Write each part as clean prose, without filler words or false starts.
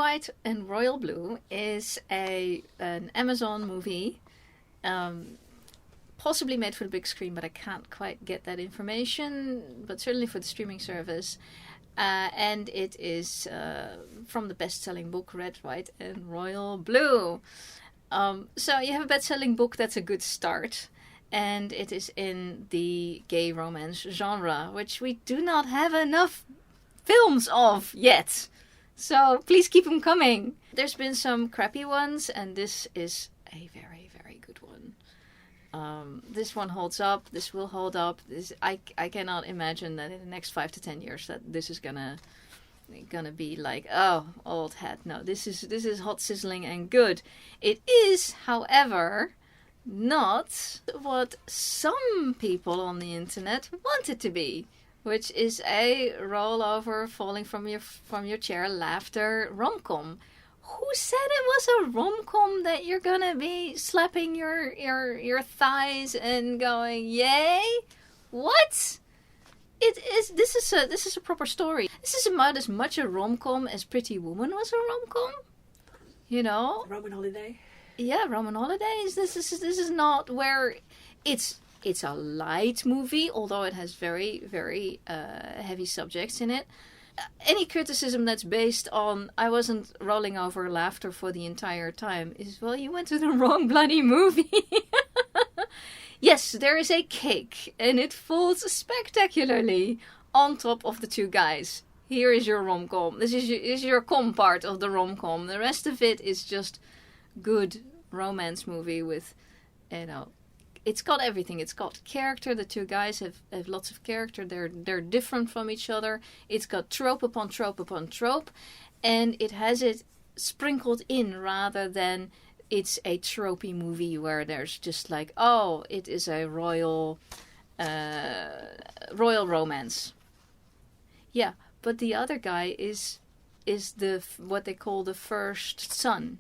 White, and Royal Blue is an Amazon movie, possibly made for the big screen, but I can't quite get that information, but certainly for the streaming service. And it is from the best-selling book Red, White, and Royal Blue. So you have a best-selling book, that's a good start. And it is in the gay romance genre, which we do not have enough films of yet. So please keep them coming. There's been some crappy ones, and this is a very, very good one. This one holds up. This will hold up. I cannot imagine that in the next 5 to 10 years that this is gonna be like, oh, old hat. No, this is hot, sizzling, and good. It is, however, not what some people on the internet want it to be, which is a rollover, falling from your chair, laughter rom-com. Who said it was a rom-com that you're gonna be slapping your thighs and going, yay? What? This is a proper story. This is about as much a rom-com as Pretty Woman was a rom-com. You know? Roman Holiday. Yeah, Roman Holidays. This is not where it's a light movie, although it has very, very heavy subjects in it. Any criticism that's based on I wasn't rolling over laughter for the entire time is, well, you went to the wrong bloody movie. Yes, there is a cake, and it falls spectacularly on top of the two guys. Here is your rom-com. This is your com part of the rom-com. The rest of it is just good romance movie with, it's got everything. It's got character. The two guys have lots of character. They're different from each other. It's got trope upon trope upon trope, and it has it sprinkled in rather than it's a tropey movie where there's just like, oh, it is a royal romance. Yeah, but the other guy is the what they call the first son.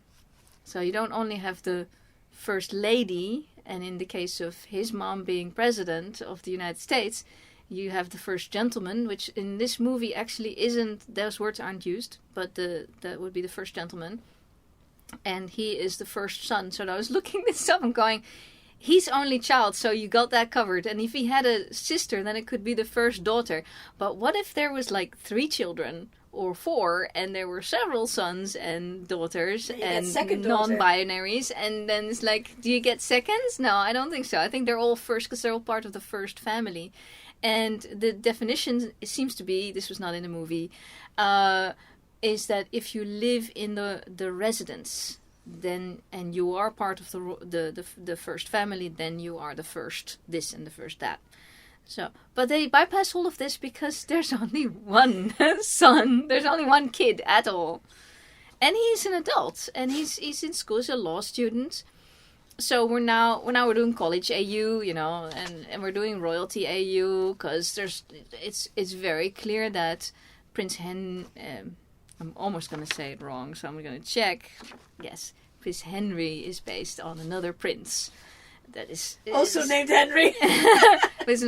So you don't only have the first lady, and in the case of his mom being president of the United States, you have the first gentleman, which in this movie actually isn't, those words aren't used, but that would be the first gentleman. And he is the first son. So I was looking this up and going, he's only child, so you got that covered. And if he had a sister, then it could be the first daughter. But what if there was like 3 children or 4, and there were several sons and daughters and non-binaries, and then it's like, do you get seconds? No, I don't think so. I think they're all first because they're all part of the first family. And the definition seems to be, this was not in the movie, is that if you live in the residence, then and you are part of the first family, then you are the first this and the first that. So, but they bypass all of this because there's only one son. There's only one kid at all, and he's an adult, and he's in school. He's a law student. So we're doing college AU, and we're doing royalty AU because it's very clear that Prince I'm almost going to say it wrong, so I'm going to check. Yes, Prince Henry is based on another prince. That is also named Henry. With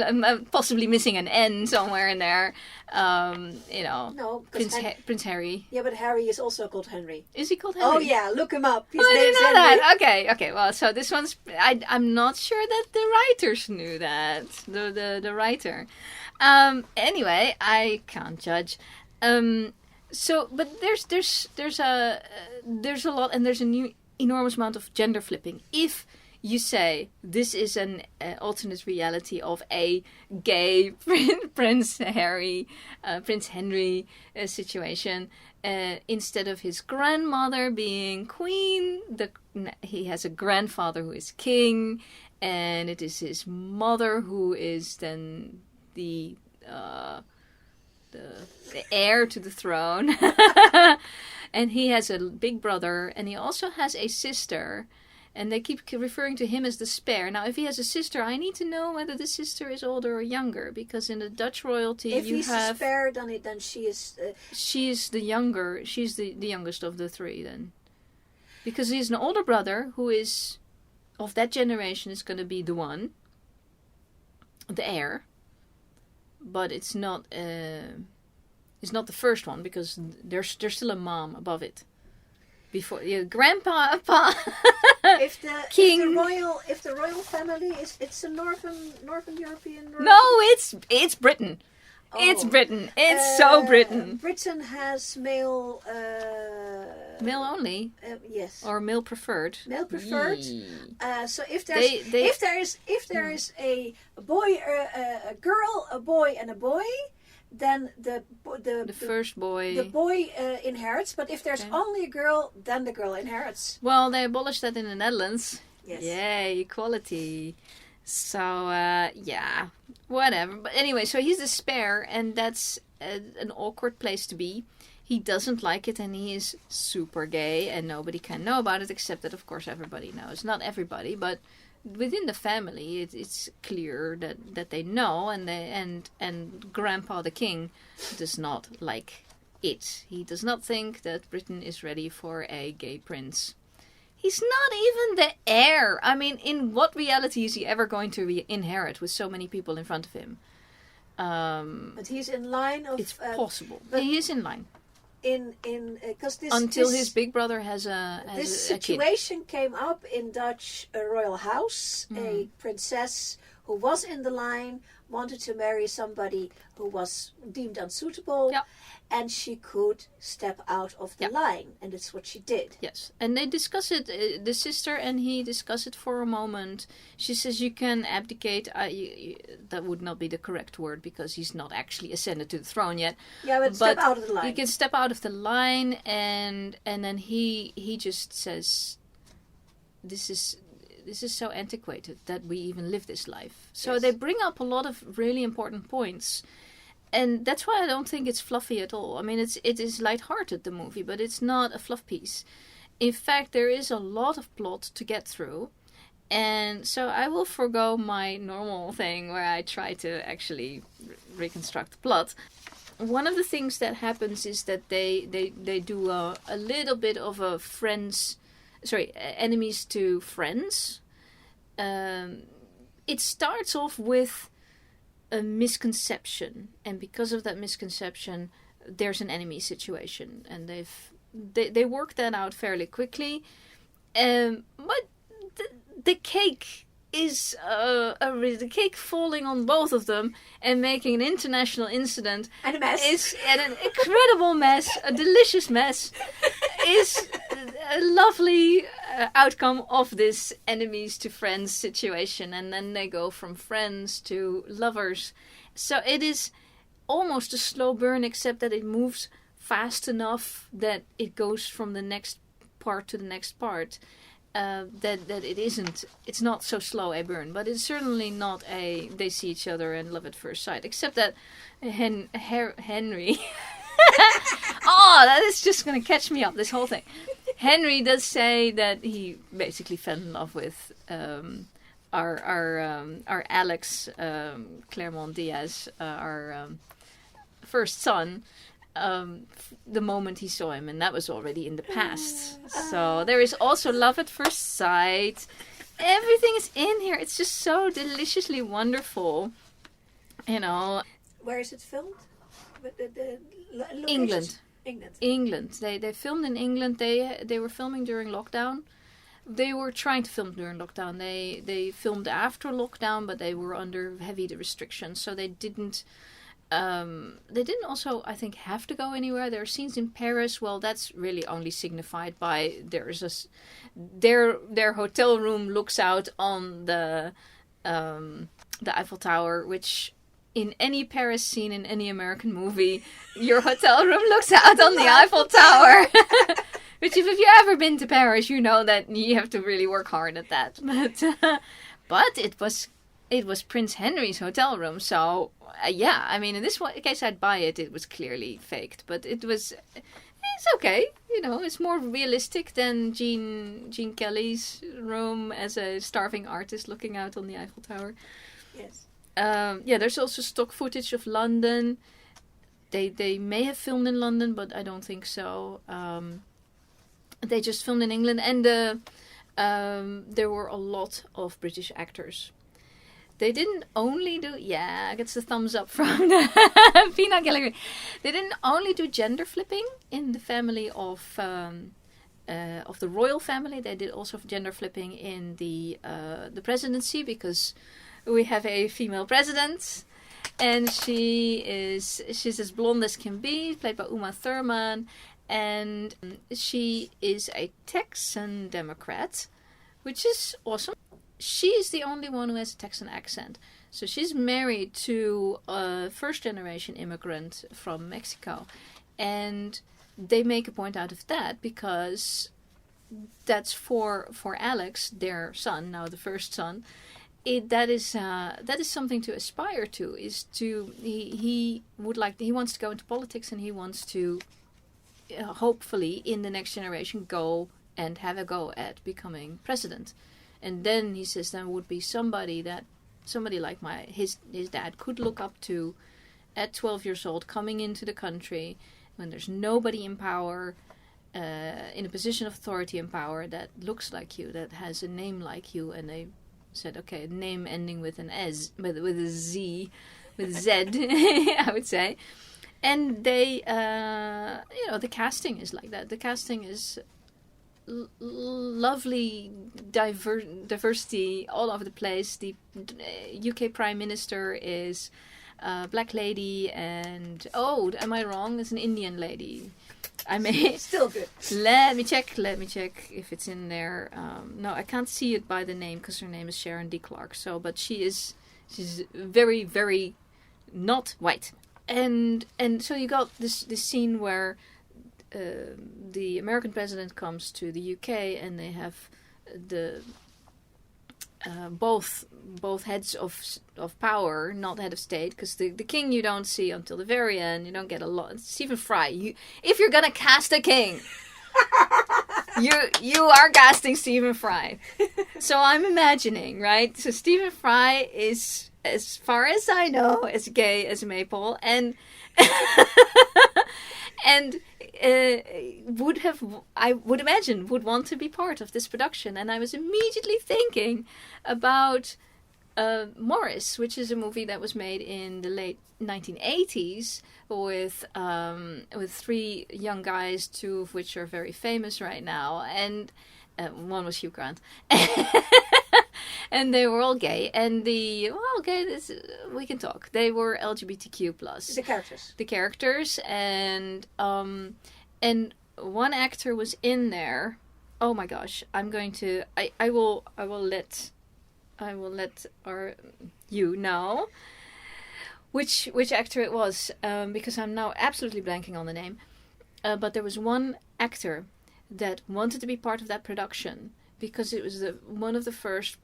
possibly missing an N somewhere in there. No, Prince Harry. Yeah, but Harry is also called Henry. Is he called Henry? Oh yeah, look him up. His I name's didn't know Henry. that. Okay. Well, so this one's. I'm not sure that the writers knew that. The writer. Anyway, I can't judge. So, but there's a lot, and there's a new enormous amount of gender flipping. If you say this is an alternate reality of a gay Prince Henry situation, instead of his grandmother being queen, he has a grandfather who is king, and it is his mother who is then the heir to the throne. And he has a big brother, and he also has a sister. And they keep referring to him as the spare. Now, if he has a sister, I need to know whether the sister is older or younger. Because in the Dutch royalty, if he's the spare, then she is... She is the younger. She's the youngest of the 3, then. Because he's an older brother who is... Of that generation is going to be the one. The heir. But it's not... it's not the first one, because there's still a mom above it. before grandpa, if king. If the royal family it's a northern European. No, it's Britain. Oh. It's Britain. It's so Britain. Britain has male. Male only. Yes. Or male preferred. Male preferred. So if there is a boy, a girl, a boy, and a boy, then the first boy. The boy inherits. But if there's only a girl, then the girl inherits. Well, they abolished that in the Netherlands. Yes. Yay, equality. So, yeah, whatever. But anyway, so he's the spare, and that's an awkward place to be. He doesn't like it, and he is super gay, and nobody can know about it, except that, of course, everybody knows. Not everybody, but within the family, it's clear that they know, and Grandpa the King does not like it. He does not think that Britain is ready for a gay prince. He's not even the heir. I mean, in what reality is he ever going to inherit with so many people in front of him? But he's in line of... It's possible. He is in line. Because until his big brother has a situation came up in Dutch royal house. A princess who was in the line wanted to marry somebody who was deemed unsuitable, and she could step out of the line, and that's what she did. Yes, and they discuss it. The sister and he discuss it for a moment. She says you can abdicate. That would not be the correct word because he's not actually ascended to the throne yet. Yeah, but step out of the line. You can step out of the line, and then he just says, "This is so antiquated that we even live this life." So they bring up a lot of really important points. And that's why I don't think it's fluffy at all. I mean, it is lighthearted, the movie, but it's not a fluff piece. In fact, there is a lot of plot to get through. And so I will forgo my normal thing where I try to actually reconstruct the plot. One of the things that happens is that they do a little bit of a enemies to friends. It starts off with a misconception, and because of that misconception, there's an enemy situation, and they work that out fairly quickly. But the cake is the cake falling on both of them and making an international incident and a mess. Is an incredible mess, a delicious mess. Is a lovely outcome of this enemies to friends situation, and then they go from friends to lovers. So it is almost a slow burn, except that it moves fast enough that it goes from the next part to the next part. That it's not so slow a burn, but it's certainly not they see each other and love at first sight, except that Henry oh, that is just going to catch me up, this whole thing. Henry does say that he basically fell in love with our Alex Claremont Diaz, our first son, the moment he saw him, and that was already in the past. So there is also love at first sight. Everything is in here. It's just so deliciously wonderful. You know. Where is it filmed? England. They filmed in England. They were filming during lockdown. They were trying to film during lockdown. They filmed after lockdown, but they were under heavy restrictions, so they didn't also, I think, have to go anywhere. There are scenes in Paris. Well, that's really only signified by their hotel room looks out on the Eiffel Tower, which in any Paris scene in any American movie, your hotel room looks out on the Eiffel Tower. Which, if you've ever been to Paris, you know that you have to really work hard at that. But it was Prince Henry's hotel room, so yeah. I mean, in this case, I'd buy it. It was clearly faked, but it's okay. You know, it's more realistic than Gene Kelly's room as a starving artist looking out on the Eiffel Tower. Yes. Yeah, there's also stock footage of London. They may have filmed in London, but I don't think so. They just filmed in England, and there were a lot of British actors. They didn't only do... Yeah, I get the thumbs up from the Peanut Gallery. They didn't only do gender flipping in the family of of the royal family. They did also gender flipping in the presidency, because we have a female president, and she's as blonde as can be, played by Uma Thurman, and she is a Texan Democrat, which is awesome. She is the only one who has a Texan accent. So she's married to a first-generation immigrant from Mexico, and they make a point out of that, because that's for Alex, their son, now the first son. That is something to aspire to. He wants to go into politics, and he wants to hopefully in the next generation go and have a go at becoming president. And then he says there would be somebody like his dad could look up to at 12 years old, coming into the country when there's nobody in power, in a position of authority and power, that looks like you, that has a name like you. And they said, okay, name ending with an S, with a Z, with Z, I would say. And they, the casting is like that. The casting is lovely diversity all over the place. The UK Prime Minister is a black lady, and am I wrong? It's an Indian lady. I may still good. Let me check if it's in there. No, I can't see it by the name because her name is Sharon D. Clarke. But she's very, very not white, and so you got this scene where the American president comes to the UK, and they have the both heads of power, not head of state, because the king you don't see until the very end. You don't get a lot. Stephen Fry. If you're gonna cast a king, you are casting Stephen Fry. So I'm imagining, right? So Stephen Fry is, as far as I know, as gay as Maypole, and and I would imagine would want to be part of this production. And I was immediately thinking about Maurice, which is a movie that was made in the late 1980s with 3 young guys, 2 of which are very famous right now, and one was Hugh Grant. And they were all gay, and we can talk. They were LGBTQ plus. The characters, and one actor was in there. Oh my gosh! I will let you know which actor it was, because I'm now absolutely blanking on the name. But there was one actor that wanted to be part of that production, because it was one of the first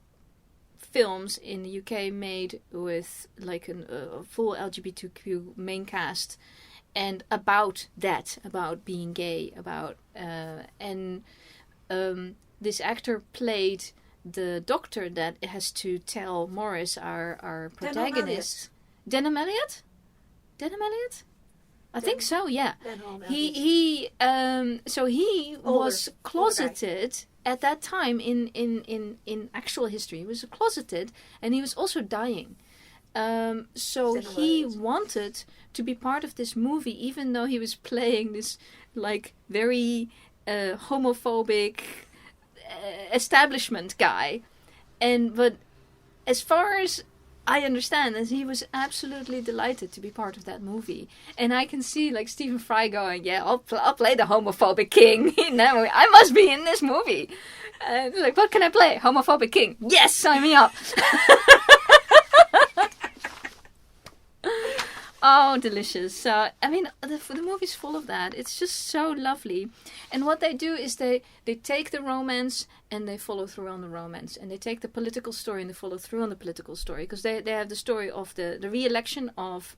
films in the UK made with like a full LGBTQ main cast, and about being gay, this actor played the doctor that has to tell Maurice, our protagonist, Denholm Elliott. I think so. Yeah. He was closeted. At that time, in actual history, he was closeted, and he was also dying. So he wanted to be part of this movie, even though he was playing this like very homophobic establishment guy. But as far as I understand, that he was absolutely delighted to be part of that movie. And I can see like Stephen Fry going, yeah, I'll play the homophobic king in that movie. I must be in this movie. Like, what can I play? Homophobic king. Yes, sign me up. Oh, delicious. I mean, the movie's full of that. It's just so lovely. And what they do is they take the romance and they follow through on the romance. And they take the political story and they follow through on the political story. Because they have the story of the re-election of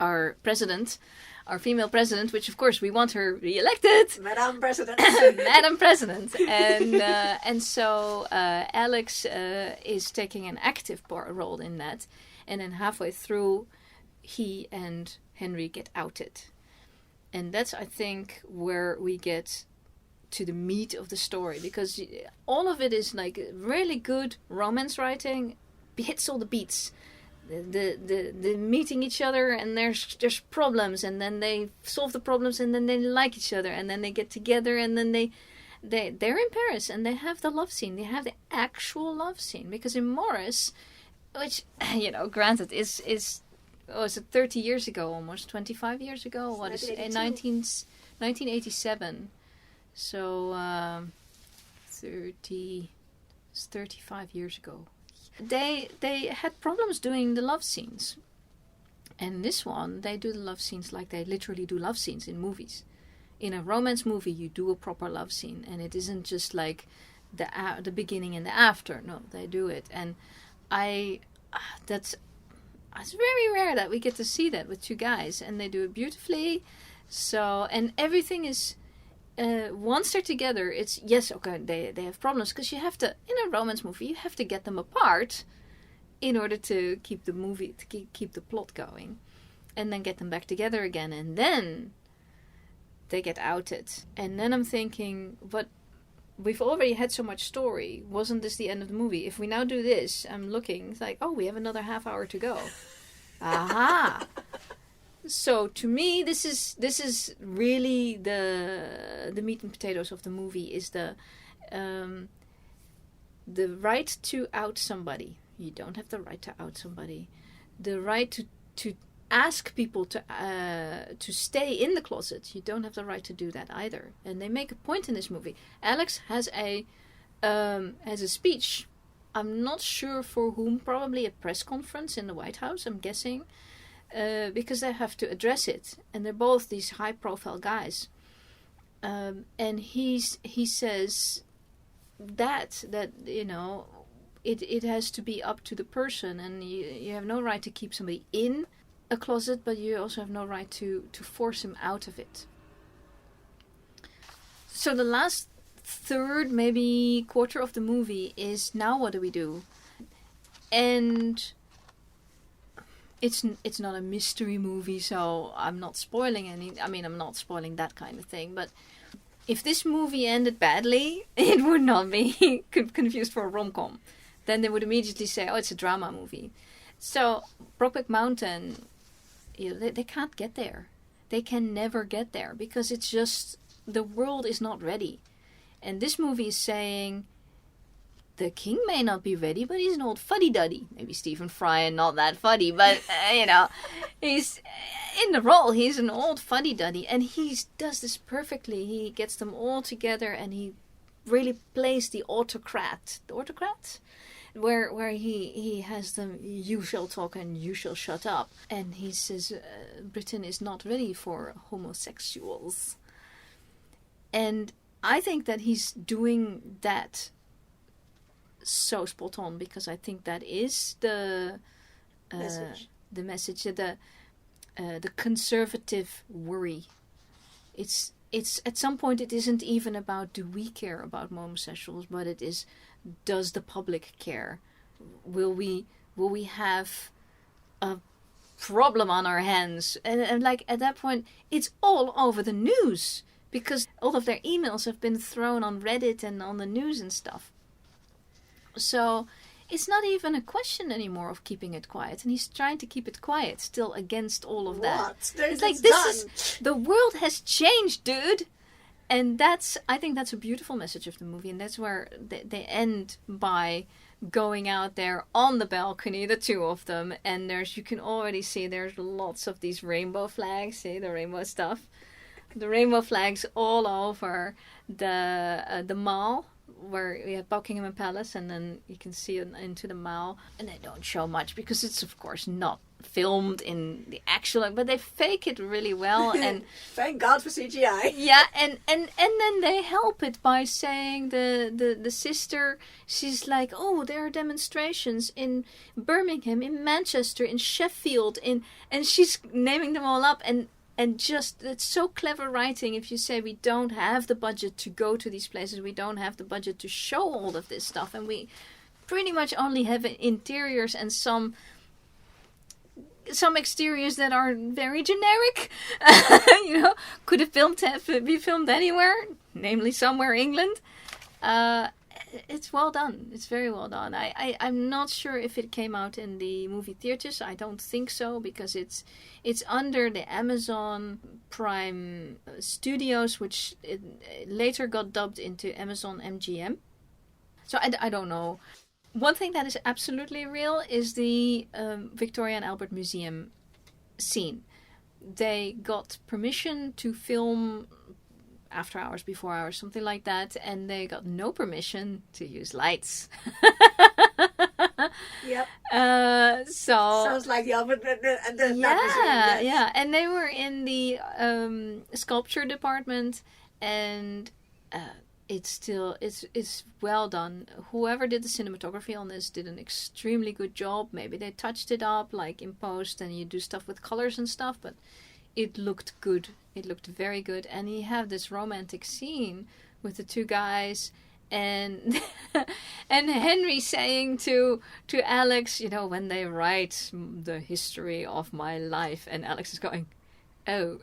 our president, our female president, which of course we want her re-elected. Madam President. Madam President. And so Alex is taking an active role in that. And then halfway through, he and Henry get outed. And that's, I think, where we get to the meat of the story. Because all of it is like really good romance writing. Hits all the beats. The meeting each other, and there's problems, and then they solve the problems, and then they like each other, and then they get together, and then they they're in Paris and they have the love scene. They have the actual love scene, because in Maurice, which, granted is was it 30 years ago, almost 25 years ago? What is it? 1987. So 35 years ago. They had problems doing the love scenes. And this one, they do the love scenes like they literally do love scenes in movies. In a romance movie, you do a proper love scene, and it isn't just like the beginning and the after. No, they do it, and it's very rare that we get to see that with two guys, and they do it beautifully. So, and everything is once they're together, it's yes, okay, they have problems, because you have to, in a romance movie, you have to get them apart in order to keep the movie, to keep the plot going, and then get them back together again, and then they get outed. And then I'm thinking, but we've already had so much story. Wasn't this the end of the movie? If we now do this, I'm looking, it's like, oh, we have another half hour to go. Aha! So to me, this is really the meat and potatoes of the movie, is the right to out somebody. You don't have the right to out somebody. The right to ask people to stay in the closet. You don't have the right to do that either. And they make a point in this movie. Alex has a speech. I'm not sure for whom. Probably a press conference in the White House, I'm guessing, because they have to address it. And they're both these high-profile guys. And he says that it has to be up to the person, and you have no right to keep somebody in a closet, but you also have no right to force him out of it. So the last third, maybe quarter of the movie is, now what do we do? And it's not a mystery movie, so I'm not spoiling I'm not spoiling that kind of thing, but if this movie ended badly, it would not be confused for a rom-com. Then they would immediately say, oh, it's a drama movie. So Brokeback Mountain, they can't get there. They can never get there, because it's just, the world is not ready. And this movie is saying, the king may not be ready, but he's an old fuddy-duddy. Maybe Stephen Fry and not that fuddy, but, he's in the role. He's an old fuddy-duddy, and he does this perfectly. He gets them all together, and he really plays the autocrat. The autocrat? Where he has them, you shall talk and you shall shut up. And he says, Britain is not ready for homosexuals. And I think that he's doing that so spot on, because I think that is the message, the conservative worry. It's at some point, it isn't even about, do we care about homosexuals, but it is, does the public care? Will we have a problem on our hands? And like at that point, it's all over the news, because all of their emails have been thrown on Reddit and on the news and stuff. So it's not even a question anymore of keeping it quiet, and he's trying to keep it quiet still against all of that. It's like, the world has changed, dude. And I think that's a beautiful message of the movie, and that's where they end by going out there on the balcony, the two of them, and you can already see there's lots of these rainbow flags, see the rainbow stuff, the rainbow flags all over the mall, where we have Buckingham Palace, and then you can see into the mall, and they don't show much because it's of course not filmed in the actual, but they fake it really well, and thank God for CGI. Yeah, and then they help it by saying the sister, she's like, oh, there are demonstrations in Birmingham, in Manchester, in Sheffield, and she's naming them all up, and just, it's so clever writing. If you say we don't have the budget to go to these places, we don't have the budget to show all of this stuff, and we pretty much only have interiors and some exteriors that are very generic. Could have be filmed anywhere, namely somewhere in England. it's well done. It's very well done. I'm not sure if it came out in the movie theaters. I don't think so, because it's under the Amazon Prime Studios, which it later got dubbed into Amazon MGM. So I don't know. One thing that is absolutely real is the Victoria and Albert Museum scene. They got permission to film after hours, before hours, something like that, and they got no permission to use lights. Yep. So sounds like the Albert and the yeah, and they were in the sculpture department, and it's well done. Whoever did the cinematography on this did an extremely good job. Maybe they touched it up like in post, and you do stuff with colors and stuff, but it looked good. It looked very good. And you have this romantic scene with the two guys, and and Henry saying to Alex, when they write the history of my life, and Alex is going, oh,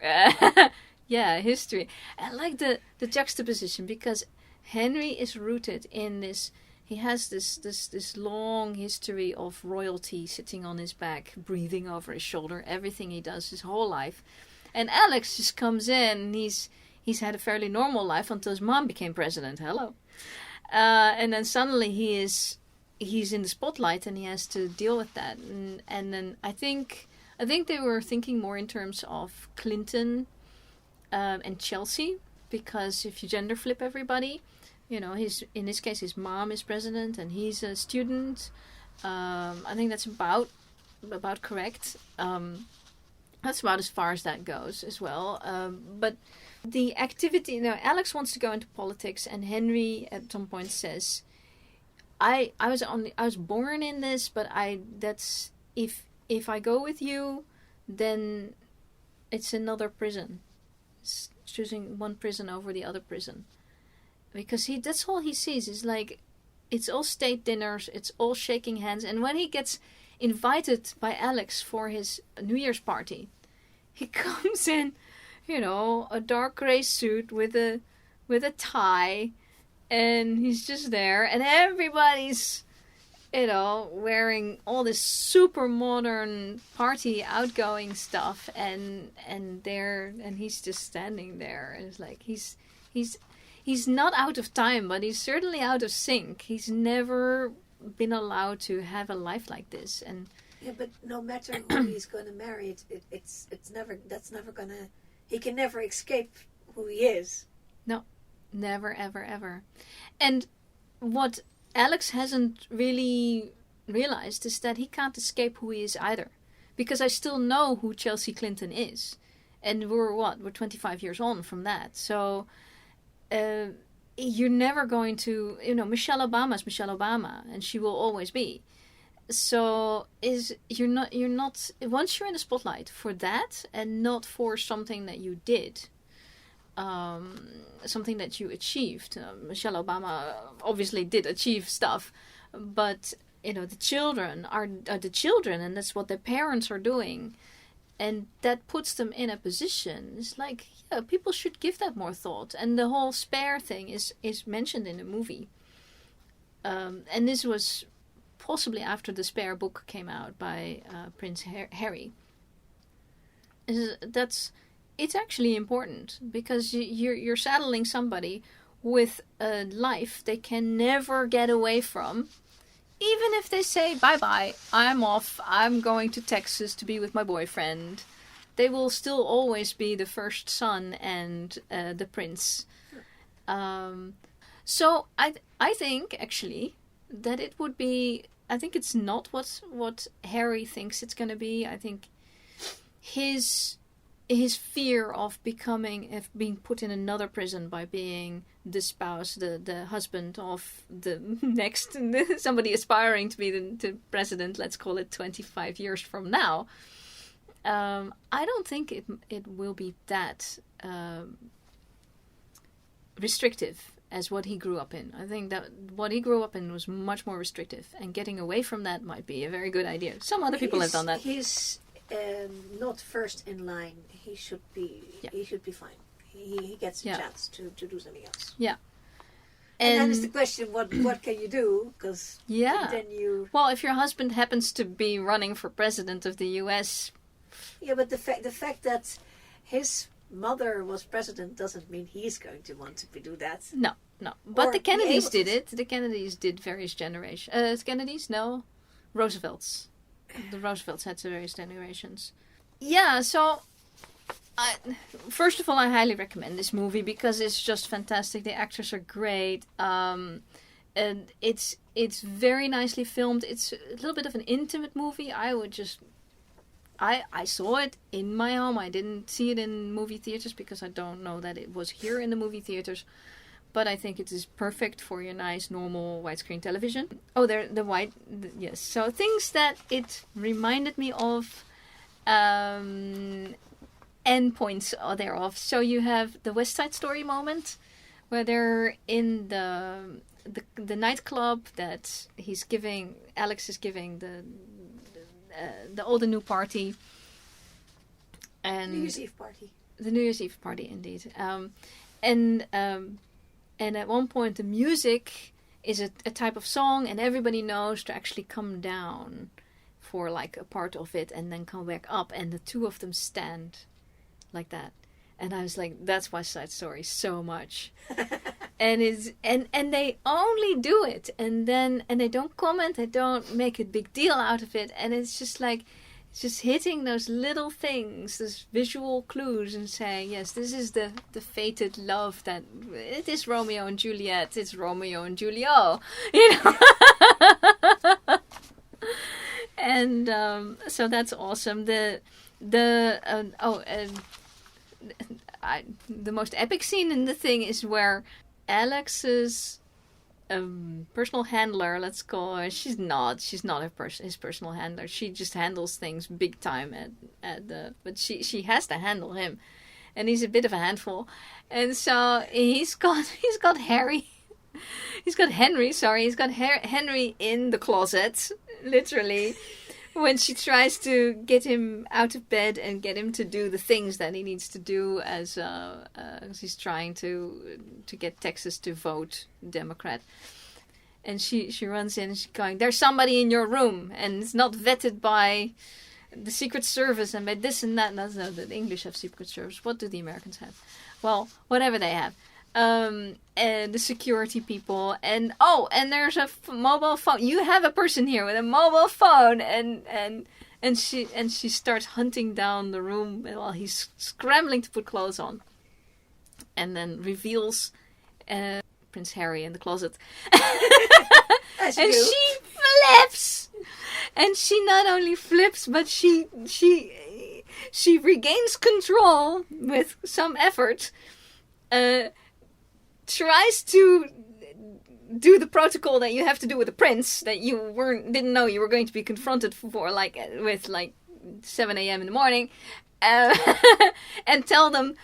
yeah, history. I like the juxtaposition, because Henry is rooted in this. He has this long history of royalty sitting on his back, breathing over his shoulder, everything he does his whole life. And Alex just comes in, and he's had a fairly normal life until his mom became president. Hello. And then suddenly he's in the spotlight, and he has to deal with that. And then I think they were thinking more in terms of Clinton and Chelsea, because if you gender flip everybody, in this case his mom is president and he's a student. I think that's about correct. That's about as far as that goes as well. But the activity, Alex wants to go into politics, and Henry at some point says, I was born in this, but that's if I go with you, then it's another prison. It's choosing one prison over the other prison. Because that's all he sees is like, it's all state dinners, it's all shaking hands. And when he gets invited by Alex for his New Year's party, he comes in, a dark gray suit with a tie, and he's just there, and everybody's, wearing all this super modern party outgoing stuff, and he's just standing there. And it's like he's not out of time, but he's certainly out of sync. He's never been allowed to have a life like this. And yeah, but no matter who he's going to marry, it's never gonna. He can never escape who he is. No, never, ever, ever. And what Alex hasn't really realized is that he can't escape who he is either, because I still know who Chelsea Clinton is, and we're 25 years on from that. So. You're never going to, Michelle Obama is Michelle Obama, and she will always be. So you're not once you're in the spotlight for that, and not for something that you did, something that you achieved. Michelle Obama obviously did achieve stuff, but the children are the children, and that's what their parents are doing. And that puts them in a position. It's like, yeah, people should give that more thought. And the whole spare thing is mentioned in the movie. And this was possibly after the Spare book came out by Prince Harry. It's actually important, because you're saddling somebody with a life they can never get away from. Even if they say, bye-bye, I'm off, I'm going to Texas to be with my boyfriend, they will still always be the first son and the prince. So I think, actually, that it would be... I think it's not what Harry thinks it's going to be. I think his fear of being put in another prison by being the spouse, the husband of the next somebody aspiring to be the president, let's call it 25 years from now. I don't think it will be that restrictive as what he grew up in. I think that what he grew up in was much more restrictive, and getting away from that might be a very good idea. Some other people have done that. He's not first in line. He should be. Yeah. He should be fine. He gets a chance to do something else. Yeah. And then is the question, what can you do? Because then you... Well, if your husband happens to be running for president of the U.S. Yeah, but the fact that his mother was president doesn't mean he's going to want to do that. No. But the Kennedys did it. The Kennedys did various generations. Kennedys? No. Roosevelts. The Roosevelts had various generations. Yeah, so... first of all, I highly recommend this movie because it's just fantastic. The actors are great. And it's very nicely filmed. It's a little bit of an intimate movie. I saw it in my home. I didn't see it in movie theaters because I don't know that it was here in the movie theaters. But I think it is perfect for your nice, normal widescreen television. Oh, yes. So things that it reminded me of, endpoints thereof. So you have the West Side Story moment, where they're in the nightclub that Alex is giving the old and new party. And New Year's Eve party. The New Year's Eve party, indeed. And at one point, the music is a type of song, and everybody knows to actually come down for like a part of it and then come back up, and the two of them stand like that. And I was like, that's West Side Story so much. and they only do it, and they don't comment, they don't make a big deal out of it, and it's just like, just hitting those little things, those visual clues, and saying, yes, this is the fated love that it is Romeo and Juliet, it's Romeo and Julio, And so that's awesome. The most epic scene in the thing is where Alex's personal handler, let's call her. She's not his personal handler. She just handles things big time but she has to handle him, and he's a bit of a handful. And so he's got Henry. He's got Henry in the closet, literally, when she tries to get him out of bed and get him to do the things that he needs to do as he's trying to get Texas to vote Democrat. And she runs in and she's going, there's somebody in your room and it's not vetted by the Secret Service and by this and that. No, the English have Secret Service. What do the Americans have? Well, whatever they have. And the security people, and there's a mobile phone. You have a person here with a mobile phone, and she starts hunting down the room while he's scrambling to put clothes on, and then reveals Prince Harry in the closet, and she flips, and she not only flips, but she regains control with some effort. Tries to do the protocol that you have to do with a prince that you didn't know you were going to be confronted for, with 7 a.m. in the morning, and tell them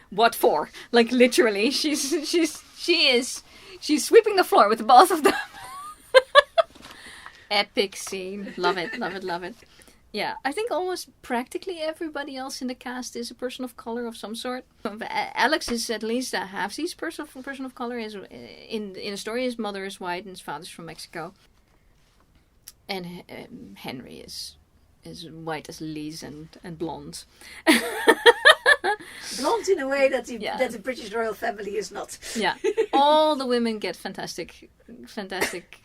what for. Like literally, she's sweeping the floor with the both of them. Epic scene, love it. Yeah, I think almost practically everybody else in the cast is a person of color of some sort. Alex is at least a half-seasoned person of color. In the story, his mother is white and his father's from Mexico. And Henry is white as Liz and blonde. Blonde in a way that the British royal family is not. Yeah, all the women get fantastic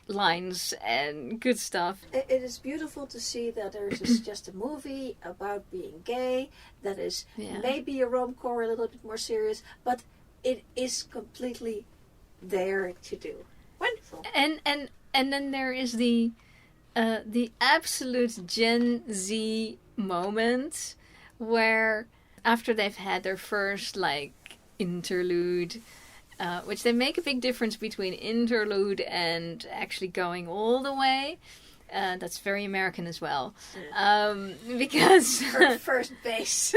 lines and good stuff. It is beautiful to see that there is just a movie about being gay that is maybe a rom-com or a little bit more serious, but it is completely there to do. Wonderful. And then there is the absolute Gen Z moment where after they've had their first interlude, which they make a big difference between interlude and actually going all the way. That's very American as well, because first base.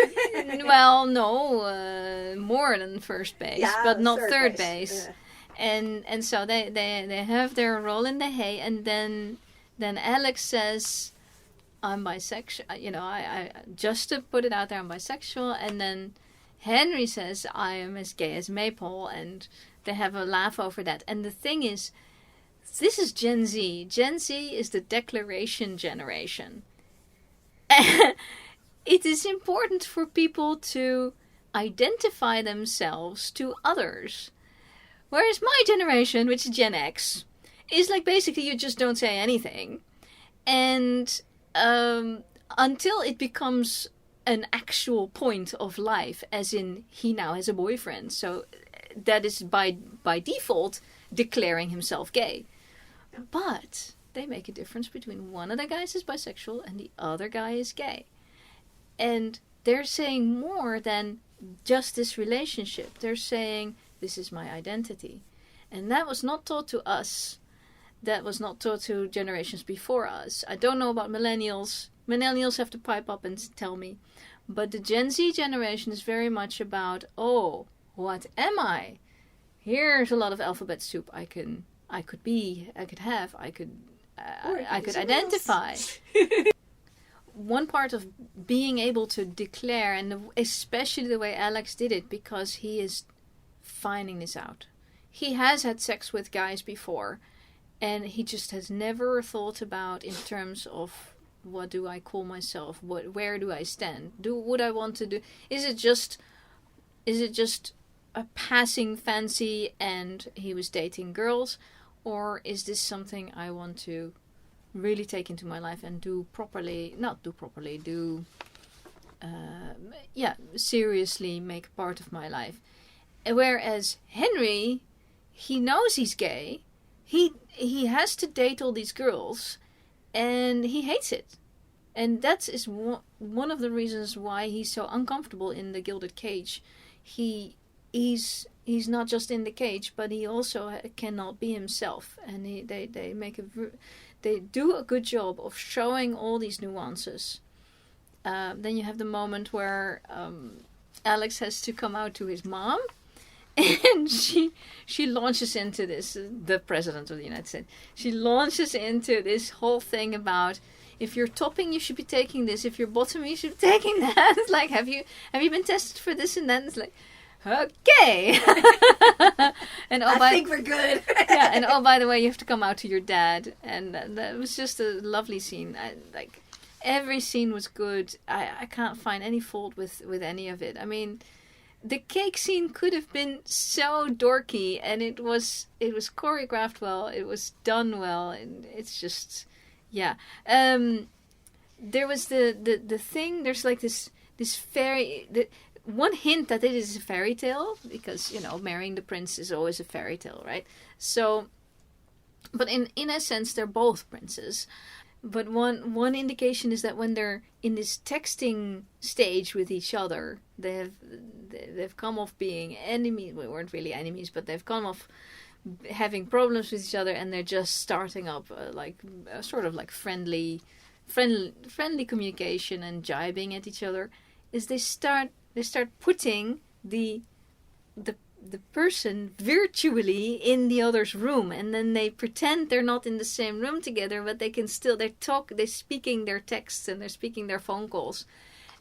Well, no, more than first base, but not third base. Yeah. And so they have their roll in the hay, and then Alex says, I'm bisexual, I just to put it out there, I'm bisexual, and then Henry says, I am as gay as Maypole, and they have a laugh over that. And the thing is, this is Gen Z. Gen Z is the declaration generation. It is important for people to identify themselves to others. Whereas my generation, which is Gen X, is like basically you just don't say anything. And until it becomes an actual point of life, as in he now has a boyfriend. So that is by default declaring himself gay. But they make a difference between one of the guys is bisexual and the other guy is gay. And they're saying more than just this relationship. They're saying, this is my identity. And that was not taught to us. That was not taught to generations before us. I don't know about millennials. Millennials have to pipe up and tell me. But the Gen Z generation is very much about, oh, what am I? Here's a lot of alphabet soup I could identify. One part of being able to declare, and especially the way Alex did it, because he is finding this out. He has had sex with guys before, and he just has never thought about in terms of, what do I call myself? Where do I stand? Would I want to do? Is it just a passing fancy and he was dating girls, or is this something I want to really take into my life and seriously make part of my life? Whereas Henry, he knows he's gay. He has to date all these girls, and he hates it. And that is one of the reasons why he's so uncomfortable in the gilded cage. He's not just in the cage, but he also cannot be himself. And they do a good job of showing all these nuances. Then you have the moment where Alex has to come out to his mom. And she launches into this, the President of the United States. She launches into this whole thing about, if you're topping, you should be taking this. If you're bottoming, you should be taking that. It's like, have you been tested for this and that? It's like, okay. And I think we're good. Yeah, and by the way, you have to come out to your dad. And that was just a lovely scene. Every scene was good. I can't find any fault with any of it. I mean, the cake scene could have been so dorky, and it was choreographed well, it was done well, and it's just, yeah. There was the thing. There's like this fairy. One hint that it is a fairy tale, because marrying the prince is always a fairy tale, right? So, but in a sense, they're both princes. But one indication is that when they're in this texting stage with each other, they've come off being enemies. We weren't really enemies, but they've come off having problems with each other, and they're just starting up sort of like friendly communication and jibing at each other. Is they start putting the person virtually in the other's room, and then they pretend they're not in the same room together, but they're speaking their texts and they're speaking their phone calls.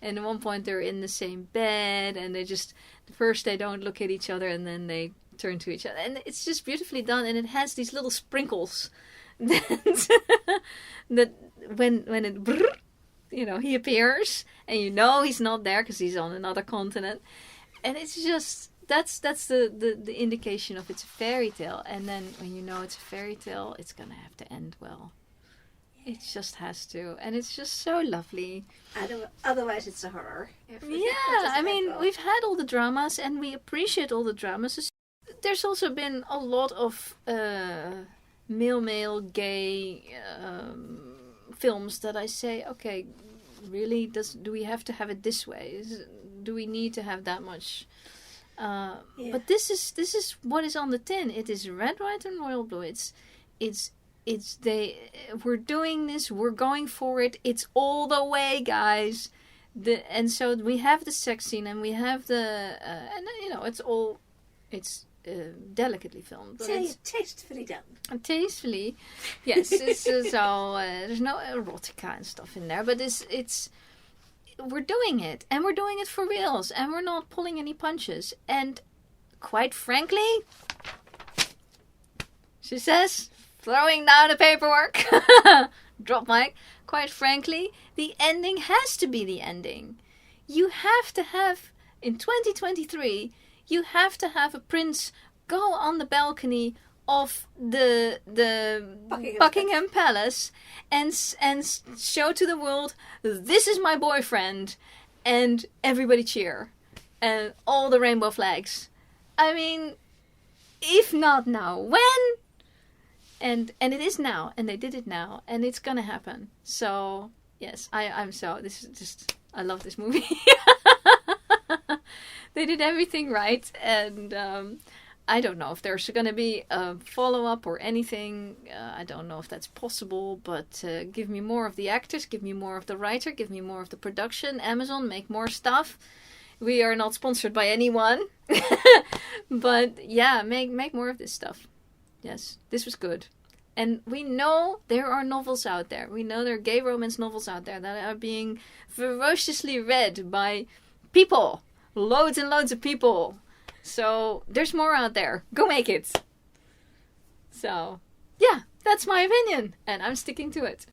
And at one point they're in the same bed, and first they don't look at each other, and then they turn to each other, and it's just beautifully done. And it has these little sprinkles that when it he appears, and he's not there because he's on another continent, and it's just that's the indication of it's a fairy tale. And then when it's a fairy tale, it's gonna have to end well. It just has to, and it's just so lovely. Otherwise, it's a horror. I mean, we've had all the dramas, and we appreciate all the dramas. There's also been a lot of male gay films that I say, okay, really, do we have to have it this way? Do we need to have that much? But this is what is on the tin. It is red, white, and royal blue. We're doing this. We're going for it. It's all the way, guys. And so we have the sex scene, and we have it's delicately filmed. But Tastefully done. Tastefully, yes. It's all there's no erotica and stuff in there, but we're doing it, and we're doing it for reals, and we're not pulling any punches. And quite frankly, she says, throwing down the paperwork, drop mic, quite frankly, the ending has to be the ending. You have to have, in 2023, you have to have a prince go on the balcony of the Buckingham Palace and show to the world, this is my boyfriend, and everybody cheer, and all the rainbow flags. I mean, if not now, when? And it is now, and they did it now, and it's gonna happen. So yes, this is just, I love this movie. They did everything right, and I don't know if there's going to be a follow-up or anything. I don't know if that's possible, but give me more of the actors, give me more of the writer, give me more of the production. Amazon, make more stuff. We are not sponsored by anyone. But yeah, make more of this stuff. Yes, this was good. And we know there are novels out there. We know there are gay romance novels out there that are being ferociously read by people. Loads and loads of people. So there's more out there. Go make it. So yeah, that's my opinion, and I'm sticking to it.